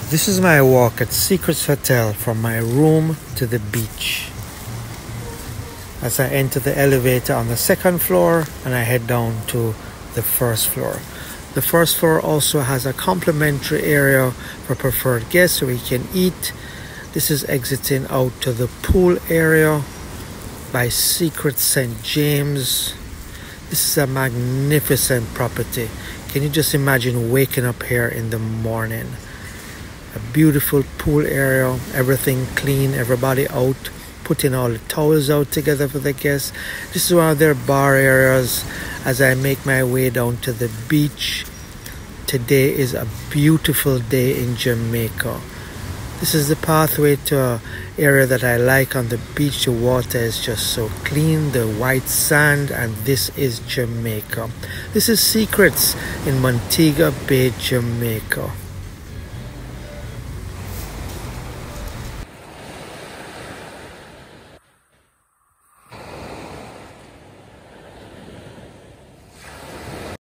This is my walk at Secrets Hotel from my room to the beach. As I enter the elevator on the second floor and I head down to the first floor. The first floor also has a complimentary area for preferred guests where we can eat. This is exiting out to the pool area by Secret St. James. This is a magnificent property. Can you just imagine waking up here in the morning? A beautiful pool area, everything clean, everybody out, putting all the towels out together for the guests. This is one of their bar areas as I make my way down to the beach. Today is a beautiful day in Jamaica. This is the pathway to an area that I like on the beach. The water is just so clean, the white sand, and this is Jamaica. This is Secrets in Montego Bay, Jamaica.